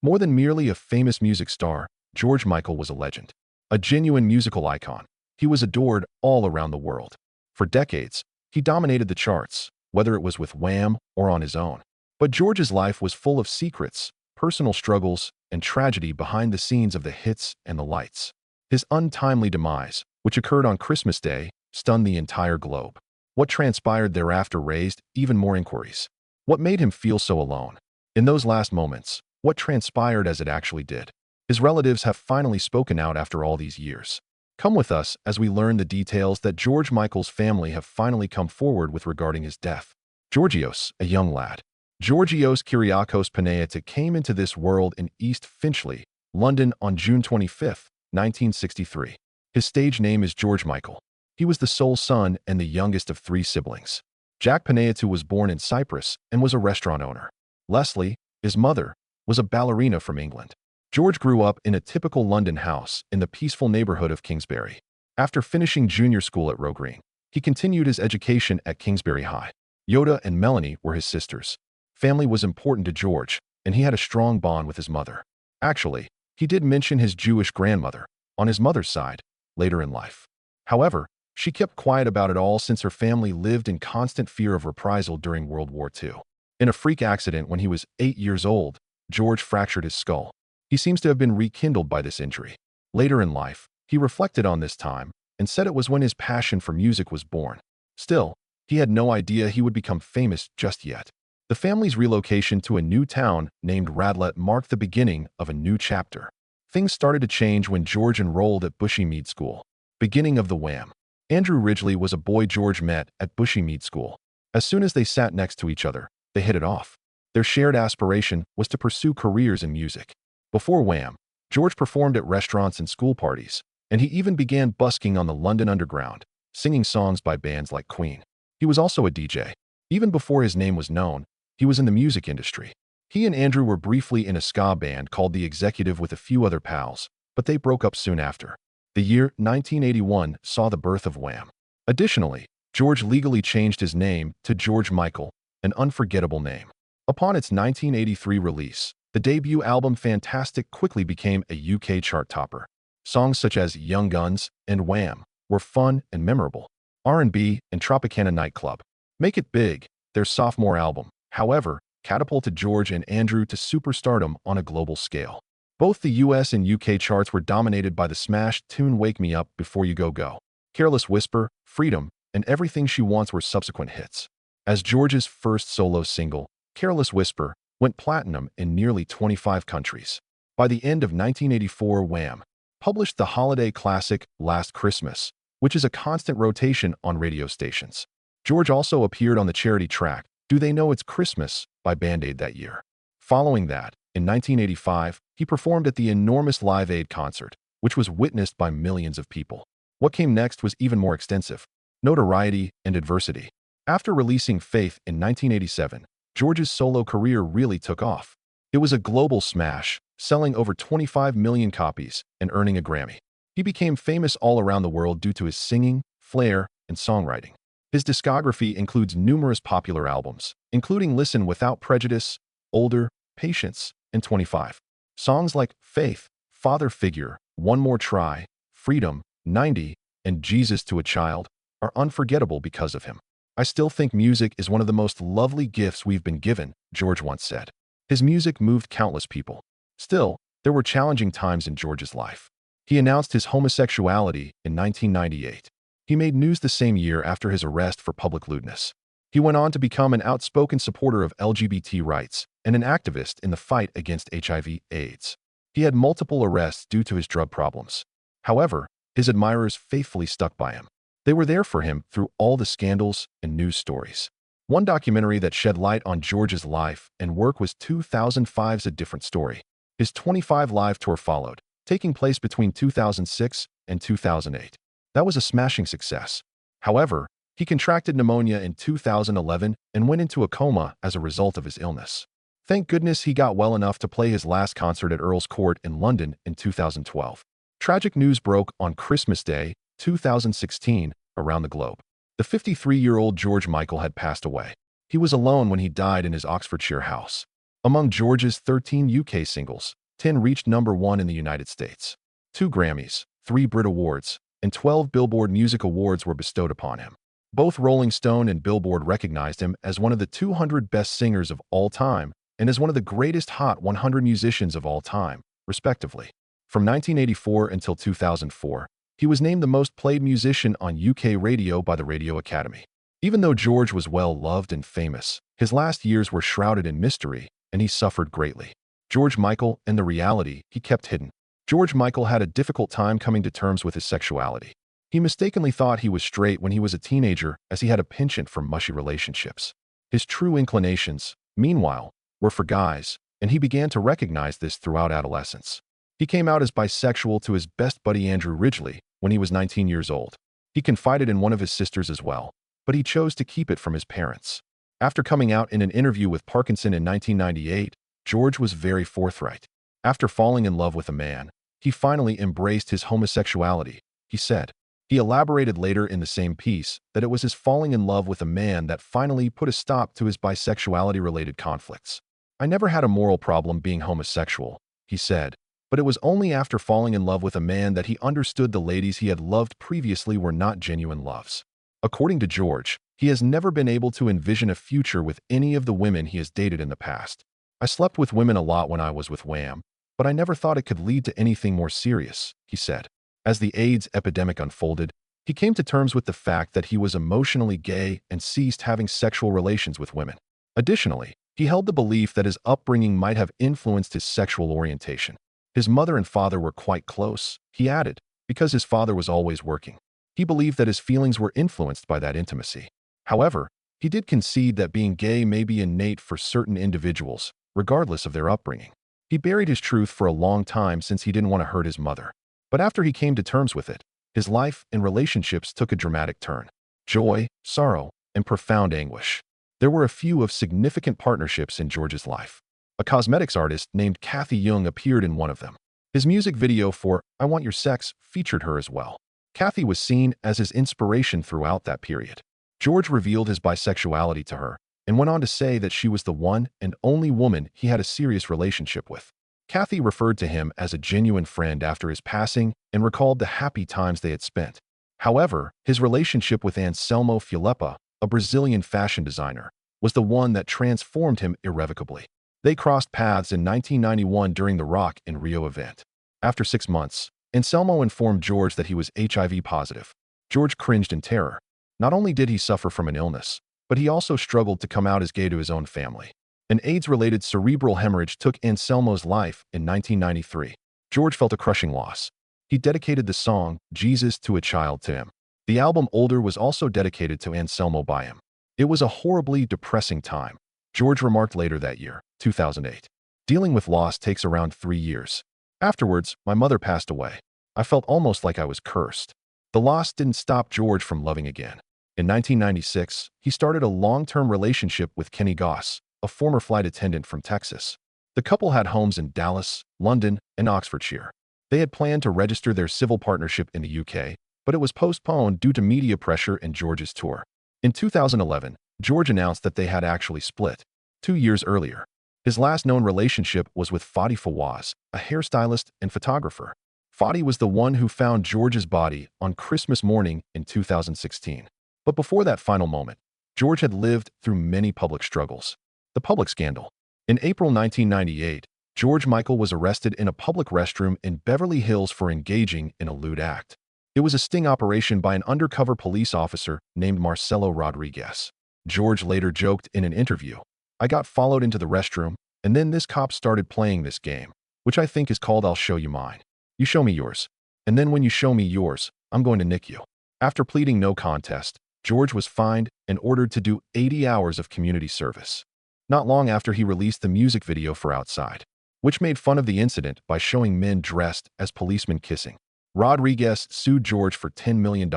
More than merely a famous music star, George Michael was a legend. A genuine musical icon. He was adored all around the world. For decades, he dominated the charts, whether it was with Wham or on his own. But George's life was full of secrets, personal struggles, and tragedy behind the scenes of the hits and the lights. His untimely demise, which occurred on Christmas Day, stunned the entire globe. What transpired thereafter raised even more inquiries. What made him feel so alone? In those last moments, what transpired as it actually did? His relatives have finally spoken out after all these years. Come with us as we learn the details that George Michael's family have finally come forward with regarding his death. Georgios, a young lad. Georgios Kyriakos Panayiotou came into this world in East Finchley, London on June 25, 1963. His stage name is George Michael. He was the sole son and the youngest of three siblings. Jack Panayiotou was born in Cyprus and was a restaurant owner. Leslie, his mother, was a ballerina from England. George grew up in a typical London house in the peaceful neighborhood of Kingsbury. After finishing junior school at Roe Green, he continued his education at Kingsbury High. Yoda and Melanie were his sisters. Family was important to George, and he had a strong bond with his mother. Actually, he did mention his Jewish grandmother, on his mother's side, later in life. However, she kept quiet about it all since her family lived in constant fear of reprisal during World War II. In a freak accident when he was 8 years old, George fractured his skull. He seems to have been rekindled by this injury. Later in life, he reflected on this time and said it was when his passion for music was born. Still, he had no idea he would become famous just yet. The family's relocation to a new town named Radlett marked the beginning of a new chapter. Things started to change when George enrolled at Bushy School. Beginning of the Wham. Andrew Ridgeley was a boy George met at Bushy School. As soon as they sat next to each other, they hit it off. Their shared aspiration was to pursue careers in music. Before Wham, George performed at restaurants and school parties, and he even began busking on the London Underground, singing songs by bands like Queen. He was also a DJ. Even before his name was known, he was in the music industry. He and Andrew were briefly in a ska band called The Executive with a few other pals, but they broke up soon after. The year 1981 saw the birth of Wham. Additionally, George legally changed his name to George Michael, an unforgettable name. Upon its 1983 release, the debut album Fantastic quickly became a UK chart topper. Songs such as Young Guns and Wham were fun and memorable. R&B and Tropicana Nightclub. Make It Big, their sophomore album, however, catapulted George and Andrew to superstardom on a global scale. Both the US and UK charts were dominated by the smash tune Wake Me Up Before You Go Go. Careless Whisper, Freedom, and Everything She Wants were subsequent hits. As George's first solo single, Careless Whisper, went platinum in nearly 25 countries. By the end of 1984, Wham published the holiday classic Last Christmas, which is a constant rotation on radio stations. George also appeared on the charity track Do They Know It's Christmas by Band Aid that year. Following that, in 1985, he performed at the enormous Live Aid concert, which was witnessed by millions of people. What came next was even more extensive: notoriety and adversity. After releasing Faith in 1987, George's solo career really took off. It was a global smash, selling over 25 million copies and earning a Grammy. He became famous all around the world due to his singing, flair, and songwriting. His discography includes numerous popular albums, including Listen Without Prejudice, Older, Patience, and 25. Songs like Faith, Father Figure, One More Try, Freedom, 90, and Jesus to a Child are unforgettable because of him. I still think music is one of the most lovely gifts we've been given, George once said. His music moved countless people. Still, there were challenging times in George's life. He announced his homosexuality in 1998. He made news the same year after his arrest for public lewdness. He went on to become an outspoken supporter of LGBT rights and an activist in the fight against HIV/AIDS. He had multiple arrests due to his drug problems. However, his admirers faithfully stuck by him. They were there for him through all the scandals and news stories. One documentary that shed light on George's life and work was 2005's A Different Story. His 25 live tour followed, taking place between 2006 and 2008. That was a smashing success. However, he contracted pneumonia in 2011 and went into a coma as a result of his illness. Thank goodness he got well enough to play his last concert at Earl's Court in London in 2012. Tragic news broke on Christmas Day, 2016, around the globe. The 53-year-old George Michael had passed away. He was alone when he died in his Oxfordshire house. Among George's 13 UK singles, 10 reached #1 in the United States. 2 Grammys, 3 Brit Awards, and 12 Billboard Music Awards were bestowed upon him. Both Rolling Stone and Billboard recognized him as one of the 200 best singers of all time and as one of the greatest Hot 100 musicians of all time, respectively. From 1984 until 2004, he was named the most played musician on UK radio by the Radio Academy. Even though George was well-loved and famous, his last years were shrouded in mystery, and he suffered greatly. George Michael and the reality he kept hidden. George Michael had a difficult time coming to terms with his sexuality. He mistakenly thought he was straight when he was a teenager, as he had a penchant for mushy relationships. His true inclinations, meanwhile, were for guys, and he began to recognize this throughout adolescence. He came out as bisexual to his best buddy Andrew Ridgeley when he was 19 years old. He confided in one of his sisters as well, but he chose to keep it from his parents. After coming out in an interview with Parkinson in 1998, George was very forthright. After falling in love with a man, he finally embraced his homosexuality, he said. He elaborated later in the same piece that it was his falling in love with a man that finally put a stop to his bisexuality-related conflicts. I never had a moral problem being homosexual, he said, but it was only after falling in love with a man that he understood the ladies he had loved previously were not genuine loves. According to George, he has never been able to envision a future with any of the women he has dated in the past. I slept with women a lot when I was with Wham, but I never thought it could lead to anything more serious, he said. As the AIDS epidemic unfolded, he came to terms with the fact that he was emotionally gay and ceased having sexual relations with women. Additionally, he held the belief that his upbringing might have influenced his sexual orientation. His mother and father were quite close, he added, because his father was always working. He believed that his feelings were influenced by that intimacy. However, he did concede that being gay may be innate for certain individuals, regardless of their upbringing. He buried his truth for a long time since he didn't want to hurt his mother. But after he came to terms with it, his life and relationships took a dramatic turn. Joy, sorrow, and profound anguish. There were a few of significant partnerships in George's life. A cosmetics artist named Kathy Young appeared in one of them. His music video for I Want Your Sex featured her as well. Kathy was seen as his inspiration throughout that period. George revealed his bisexuality to her and went on to say that she was the one and only woman he had a serious relationship with. Kathy referred to him as a genuine friend after his passing and recalled the happy times they had spent. However, his relationship with Anselmo Filippa, a Brazilian fashion designer, was the one that transformed him irrevocably. They crossed paths in 1991 during the Rock in Rio event. After 6 months, Anselmo informed George that he was HIV positive. George cringed in terror. Not only did he suffer from an illness, but he also struggled to come out as gay to his own family. An AIDS-related cerebral hemorrhage took Anselmo's life in 1993. George felt a crushing loss. He dedicated the song, Jesus to a Child, to him. The album Older was also dedicated to Anselmo by him. It was a horribly depressing time, George remarked later that year, 2008. Dealing with loss takes around 3 years. Afterwards, my mother passed away. I felt almost like I was cursed. The loss didn't stop George from loving again. In 1996, he started a long-term relationship with Kenny Goss, a former flight attendant from Texas. The couple had homes in Dallas, London, and Oxfordshire. They had planned to register their civil partnership in the UK, but it was postponed due to media pressure and George's tour. In 2011, George announced that they had actually split. 2 years earlier, his last known relationship was with Fadi Fawaz, a hairstylist and photographer. Fadi was the one who found George's body on Christmas morning in 2016. But before that final moment, George had lived through many public struggles. The public scandal. In April 1998, George Michael was arrested in a public restroom in Beverly Hills for engaging in a lewd act. It was a sting operation by an undercover police officer named Marcelo Rodriguez. George later joked in an interview, "I got followed into the restroom, and then this cop started playing this game, which I think is called I'll show you mine. You show me yours. And then when you show me yours, I'm going to nick you." After pleading no contest, George was fined and ordered to do 80 hours of community service. Not long after he released the music video for Outside, which made fun of the incident by showing men dressed as policemen kissing. Rodriguez sued George for $10 million,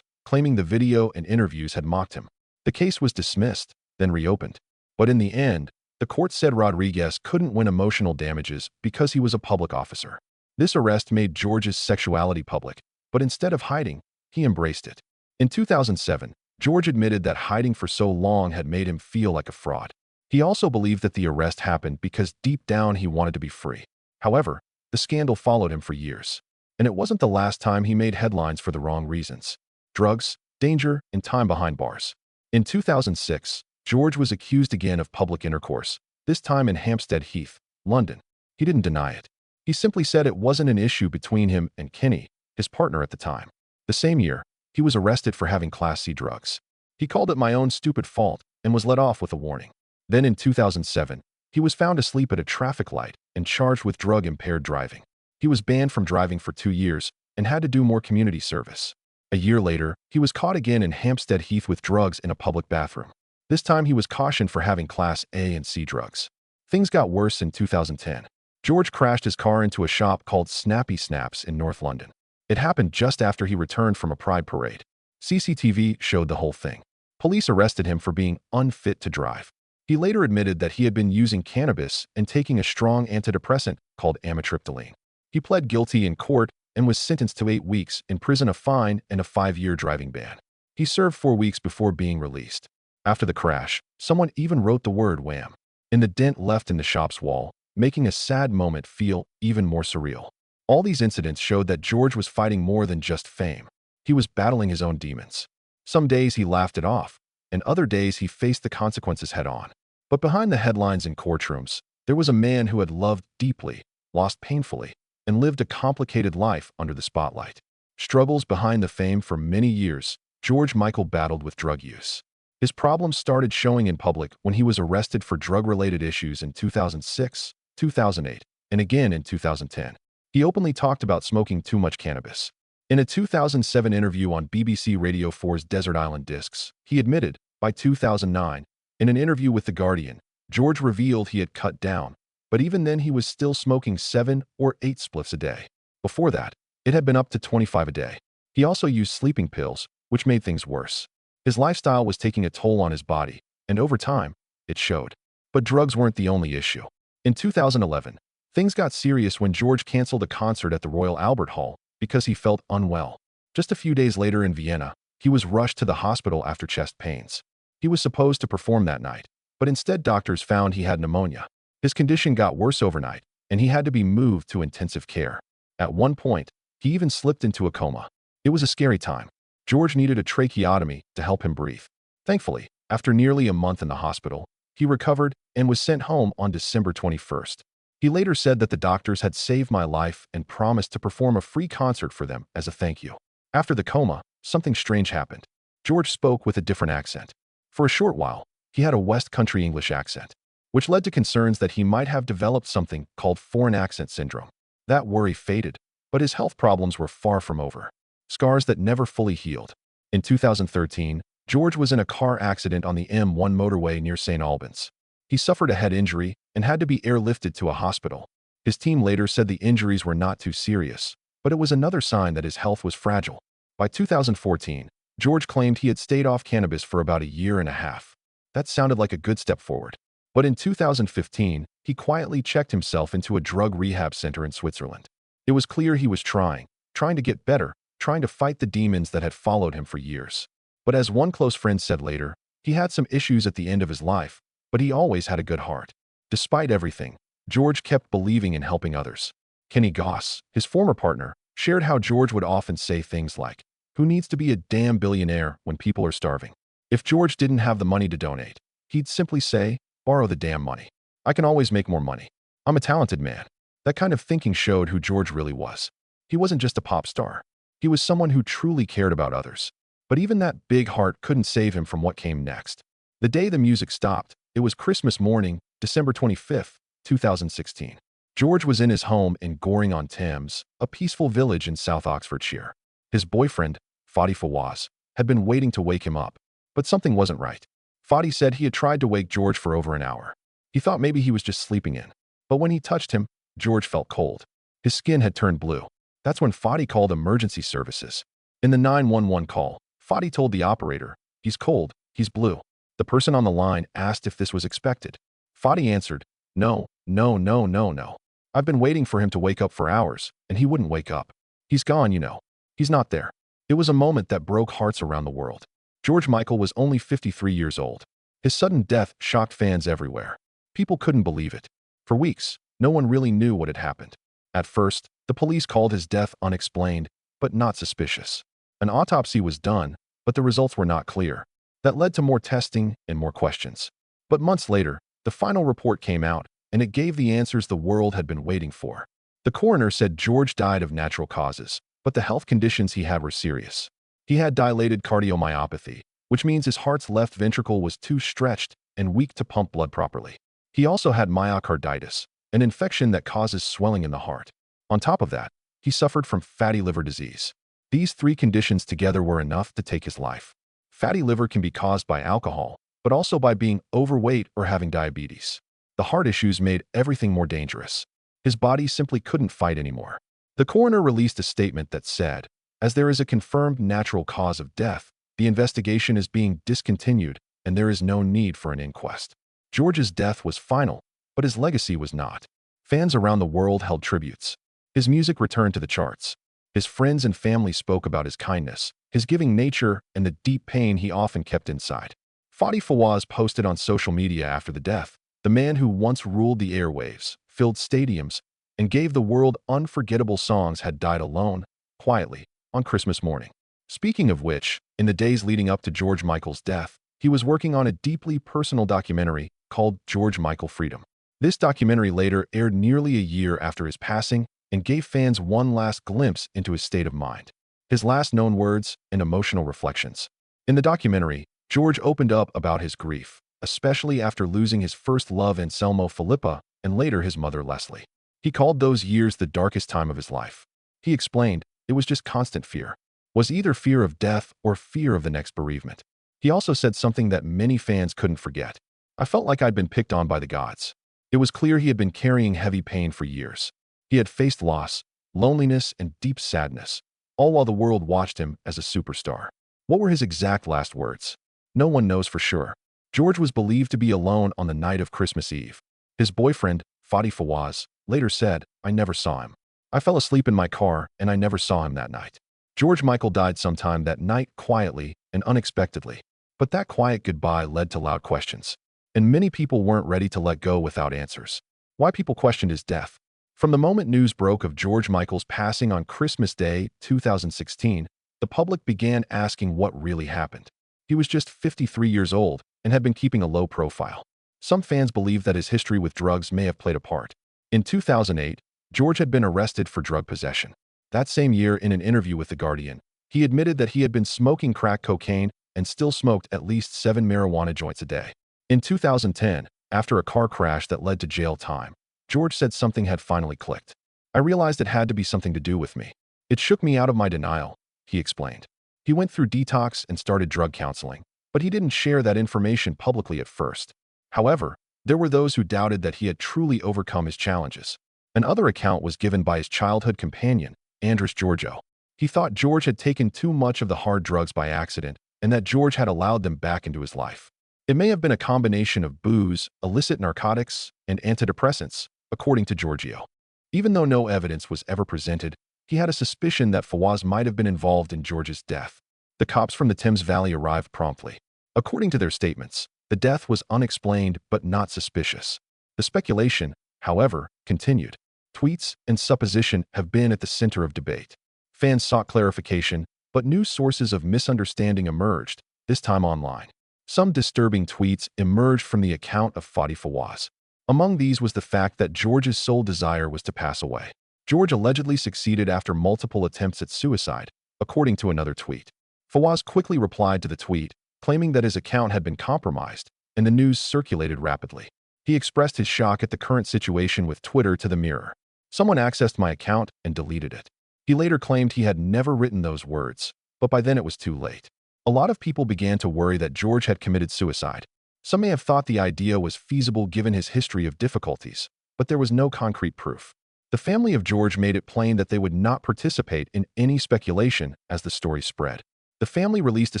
claiming the video and interviews had mocked him. The case was dismissed, then reopened. But in the end, the court said Rodriguez couldn't win emotional damages because he was a public officer. This arrest made George's sexuality public, but instead of hiding, he embraced it. In 2007, George admitted that hiding for so long had made him feel like a fraud. He also believed that the arrest happened because deep down he wanted to be free. However, the scandal followed him for years. And it wasn't the last time he made headlines for the wrong reasons: drugs, danger, and time behind bars. In 2006, George was accused again of public intercourse, this time in Hampstead Heath, London. He didn't deny it. He simply said it wasn't an issue between him and Kinney, his partner at the time. The same year, he was arrested for having Class C drugs. He called it "my own stupid fault" and was let off with a warning. Then in 2007, he was found asleep at a traffic light and charged with drug-impaired driving. He was banned from driving for 2 years and had to do more community service. A year later, he was caught again in Hampstead Heath with drugs in a public bathroom. This time he was cautioned for having Class A and C drugs. Things got worse in 2010. George crashed his car into a shop called Snappy Snaps in North London. It happened just after he returned from a pride parade. CCTV showed the whole thing. Police arrested him for being unfit to drive. He later admitted that he had been using cannabis and taking a strong antidepressant called amitriptyline. He pled guilty in court and was sentenced to 8 weeks in prison, a fine, and a 5-year driving ban. He served 4 weeks before being released. After the crash, someone even wrote the word "Wham" in the dent left in the shop's wall, making a sad moment feel even more surreal. All these incidents showed that George was fighting more than just fame. He was battling his own demons. Some days he laughed it off, and other days he faced the consequences head-on. But behind the headlines and courtrooms, there was a man who had loved deeply, lost painfully, and lived a complicated life under the spotlight. Struggles behind the fame. For many years, George Michael battled with drug use. His problems started showing in public when he was arrested for drug-related issues in 2006, 2008, and again in 2010. He openly talked about smoking too much cannabis. In a 2007 interview on BBC Radio 4's Desert Island Discs, he admitted, by 2009, in an interview with The Guardian, George revealed he had cut down, but even then he was still smoking 7 or 8 spliffs a day. Before that, it had been up to 25 a day. He also used sleeping pills, which made things worse. His lifestyle was taking a toll on his body, and over time, it showed. But drugs weren't the only issue. In 2011, things got serious when George canceled a concert at the Royal Albert Hall because he felt unwell. Just a few days later in Vienna, he was rushed to the hospital after chest pains. He was supposed to perform that night, but instead doctors found he had pneumonia. His condition got worse overnight, and he had to be moved to intensive care. At one point, he even slipped into a coma. It was a scary time. George needed a tracheotomy to help him breathe. Thankfully, after nearly a month in the hospital, he recovered and was sent home on December 21st. He later said that the doctors had saved my life and promised to perform a free concert for them as a thank you. After the coma, something strange happened. George spoke with a different accent. For a short while, he had a West Country English accent, which led to concerns that he might have developed something called foreign accent syndrome. That worry faded, but his health problems were far from over. Scars that never fully healed. In 2013, George was in a car accident on the M1 motorway near St. Albans. He suffered a head injury and had to be airlifted to a hospital. His team later said the injuries were not too serious, but it was another sign that his health was fragile. By 2014, George claimed he had stayed off cannabis for about a year and a half. That sounded like a good step forward. But in 2015, he quietly checked himself into a drug rehab center in Switzerland. It was clear he was trying to get better, trying to fight the demons that had followed him for years. But as one close friend said later, he had some issues at the end of his life, but he always had a good heart. Despite everything, George kept believing in helping others. Kenny Goss, his former partner, shared how George would often say things like, "Who needs to be a damn billionaire when people are starving?" If George didn't have the money to donate, he'd simply say, "Borrow the damn money. I can always make more money. I'm a talented man." That kind of thinking showed who George really was. He wasn't just a pop star. He was someone who truly cared about others. But even that big heart couldn't save him from what came next. The day the music stopped, it was Christmas morning, December 25th, 2016. George was in his home in Goring-on-Thames, a peaceful village in South Oxfordshire. His boyfriend, Fadi Fawaz, had been waiting to wake him up, but something wasn't right. Fadi said he had tried to wake George for over an hour. He thought maybe he was just sleeping in. But when he touched him, George felt cold. His skin had turned blue. That's when Fadi called emergency services. In the 911 call, Fadi told the operator, "He's cold, he's blue." The person on the line asked if this was expected. Fadi answered, "No, no, no, no, no. I've been waiting for him to wake up for hours, and he wouldn't wake up. He's gone, you know. He's not there." It was a moment that broke hearts around the world. George Michael was only 53 years old. His sudden death shocked fans everywhere. People couldn't believe it. For weeks, no one really knew what had happened. At first, the police called his death unexplained, but not suspicious. An autopsy was done, but the results were not clear. That led to more testing and more questions. But months later, the final report came out, and it gave the answers the world had been waiting for. The coroner said George died of natural causes, but the health conditions he had were serious. He had dilated cardiomyopathy, which means his heart's left ventricle was too stretched and weak to pump blood properly. He also had myocarditis, an infection that causes swelling in the heart. On top of that, he suffered from fatty liver disease. These three conditions together were enough to take his life. Fatty liver can be caused by alcohol, but also by being overweight or having diabetes. The heart issues made everything more dangerous. His body simply couldn't fight anymore. The coroner released a statement that said, "As there is a confirmed natural cause of death, the investigation is being discontinued and there is no need for an inquest." George's death was final, but his legacy was not. Fans around the world held tributes. His music returned to the charts. His friends and family spoke about his kindness, his giving nature, and the deep pain he often kept inside. Fadi Fawaz posted on social media after the death, "The man who once ruled the airwaves, filled stadiums, and gave the world unforgettable songs had died alone, quietly, on Christmas morning." Speaking of which, in the days leading up to George Michael's death, he was working on a deeply personal documentary called George Michael Freedom. This documentary later aired nearly a year after his passing and gave fans one last glimpse into his state of mind. His last known words and emotional reflections. In the documentary, George opened up about his grief, especially after losing his first love Anselmo Filippa and later his mother Leslie. He called those years the darkest time of his life. He explained, it was just constant fear. Was either fear of death or fear of the next bereavement. He also said something that many fans couldn't forget. "I felt like I'd been picked on by the gods." It was clear he had been carrying heavy pain for years. He had faced loss, loneliness, and deep sadness, all while the world watched him as a superstar. What were his exact last words? No one knows for sure. George was believed to be alone on the night of Christmas Eve. His boyfriend, Fadi Fawaz, later said, "I never saw him. I fell asleep in my car and I never saw him that night." George Michael died sometime that night quietly and unexpectedly. But that quiet goodbye led to loud questions. And many people weren't ready to let go without answers. Why people questioned his death? From the moment news broke of George Michael's passing on Christmas Day, 2016, the public began asking what really happened. He was just 53 years old and had been keeping a low profile. Some fans believe that his history with drugs may have played a part. In 2008, George had been arrested for drug possession. That same year, in an interview with The Guardian, he admitted that he had been smoking crack cocaine and still smoked at least 7 marijuana joints a day. In 2010, after a car crash that led to jail time, George said something had finally clicked. "I realized it had to be something to do with me. It shook me out of my denial," he explained. He went through detox and started drug counseling, but he didn't share that information publicly at first. However, there were those who doubted that he had truly overcome his challenges. Another account was given by his childhood companion, Andres Giorgio. He thought George had taken too much of the hard drugs by accident and that George had allowed them back into his life. It may have been a combination of booze, illicit narcotics, and antidepressants, according to Giorgio. Even though no evidence was ever presented, he had a suspicion that Fawaz might have been involved in George's death. The cops from the Thames Valley arrived promptly. According to their statements, the death was unexplained but not suspicious. The speculation, however, continued. Tweets and supposition have been at the center of debate. Fans sought clarification, but new sources of misunderstanding emerged, this time online. Some disturbing tweets emerged from the account of Fadi Fawaz. Among these was the fact that George's sole desire was to pass away. George allegedly succeeded after multiple attempts at suicide, according to another tweet. Fawaz quickly replied to the tweet, claiming that his account had been compromised, and the news circulated rapidly. He expressed his shock at the current situation with Twitter to the Mirror. "Someone accessed my account and deleted it." He later claimed he had never written those words, but by then it was too late. A lot of people began to worry that George had committed suicide. Some may have thought the idea was feasible given his history of difficulties, but there was no concrete proof. The family of George made it plain that they would not participate in any speculation as the story spread. The family released a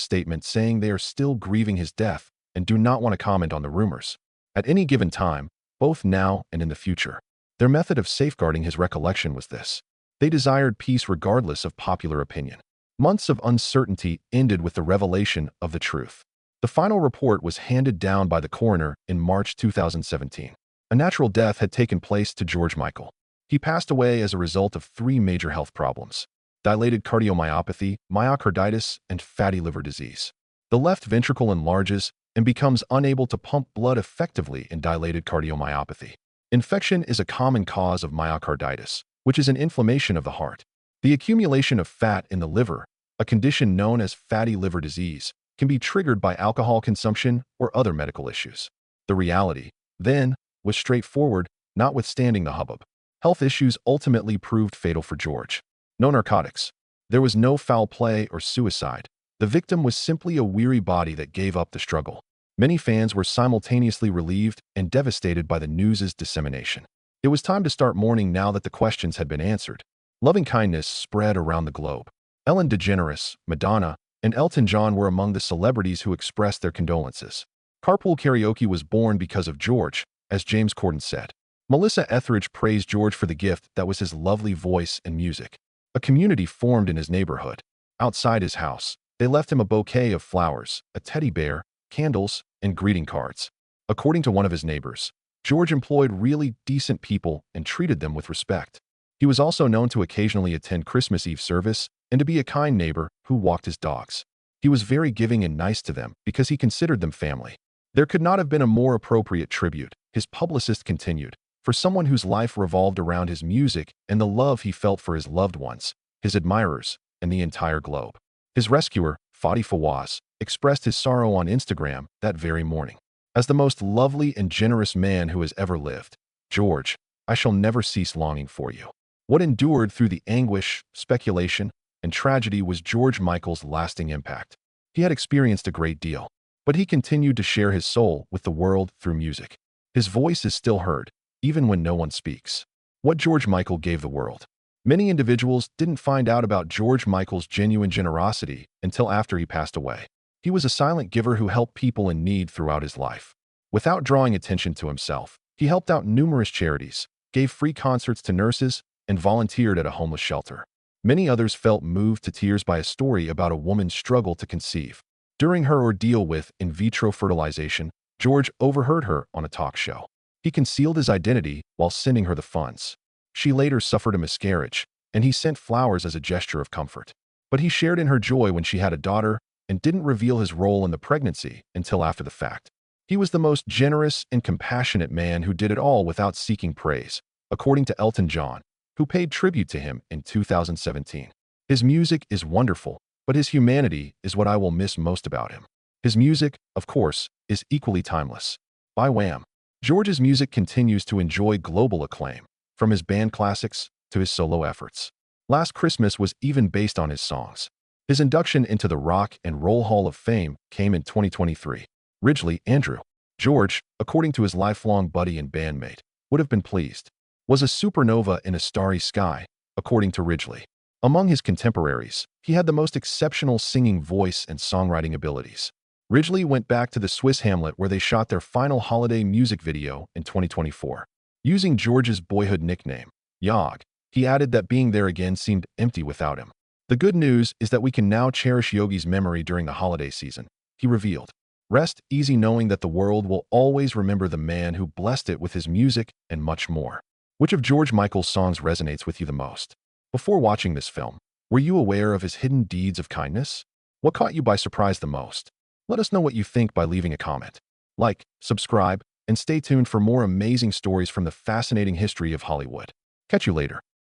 statement saying they are still grieving his death and do not want to comment on the rumors. At any given time, both now and in the future, their method of safeguarding his recollection was this. They desired peace regardless of popular opinion. Months of uncertainty ended with the revelation of the truth. The final report was handed down by the coroner in March 2017. A natural death had taken place to George Michael. He passed away as a result of three major health problems: dilated cardiomyopathy, myocarditis, and fatty liver disease. The left ventricle enlarges and becomes unable to pump blood effectively in dilated cardiomyopathy. Infection is a common cause of myocarditis, which is an inflammation of the heart. The accumulation of fat in the liver, a condition known as fatty liver disease, can be triggered by alcohol consumption or other medical issues. The reality, then, was straightforward, notwithstanding the hubbub. Health issues ultimately proved fatal for George. No narcotics. There was no foul play or suicide. The victim was simply a weary body that gave up the struggle. Many fans were simultaneously relieved and devastated by the news's dissemination. It was time to start mourning now that the questions had been answered. Loving-kindness spread around the globe. Ellen DeGeneres, Madonna, and Elton John were among the celebrities who expressed their condolences. Carpool Karaoke was born because of George, as James Corden said. Melissa Etheridge praised George for the gift that was his lovely voice and music. A community formed in his neighborhood. Outside his house, they left him a bouquet of flowers, a teddy bear, candles, and greeting cards. According to one of his neighbors, George employed really decent people and treated them with respect. He was also known to occasionally attend Christmas Eve service and to be a kind neighbor who walked his dogs. He was very giving and nice to them because he considered them family. There could not have been a more appropriate tribute, his publicist continued, for someone whose life revolved around his music and the love he felt for his loved ones, his admirers, and the entire globe. His rescuer, Fadi Fawaz, expressed his sorrow on Instagram that very morning. As the most lovely and generous man who has ever lived, George, I shall never cease longing for you. What endured through the anguish, speculation, and tragedy was George Michael's lasting impact. He had experienced a great deal, but he continued to share his soul with the world through music. His voice is still heard, even when no one speaks. What George Michael gave the world. Many individuals didn't find out about George Michael's genuine generosity until after he passed away. He was a silent giver who helped people in need throughout his life. Without drawing attention to himself, he helped out numerous charities, gave free concerts to nurses, and volunteered at a homeless shelter. Many others felt moved to tears by a story about a woman's struggle to conceive. During her ordeal with in vitro fertilization, George overheard her on a talk show. He concealed his identity while sending her the funds. She later suffered a miscarriage, and he sent flowers as a gesture of comfort. But he shared in her joy when she had a daughter and didn't reveal his role in the pregnancy until after the fact. He was the most generous and compassionate man who did it all without seeking praise, according to Elton John, who paid tribute to him in 2017. His music is wonderful, but his humanity is what I will miss most about him. His music, of course, is equally timeless. By Wham. George's music continues to enjoy global acclaim, from his band classics to his solo efforts. Last Christmas was even based on his songs. His induction into the Rock and Roll Hall of Fame came in 2023. Ridgely, Andrew. George, according to his lifelong buddy and bandmate, would have been pleased. Was a supernova in a starry sky, according to Ridgely. Among his contemporaries, he had the most exceptional singing voice and songwriting abilities. Ridgely went back to the Swiss hamlet where they shot their final holiday music video in 2024. Using George's boyhood nickname, Yog, he added that being there again seemed empty without him. The good news is that we can now cherish Yogi's memory during the holiday season, he revealed. Rest easy knowing that the world will always remember the man who blessed it with his music and much more. Which of George Michael's songs resonates with you the most? Before watching this film, were you aware of his hidden deeds of kindness? What caught you by surprise the most? Let us know what you think by leaving a comment. Like, subscribe, and stay tuned for more amazing stories from the fascinating history of Hollywood. Catch you later.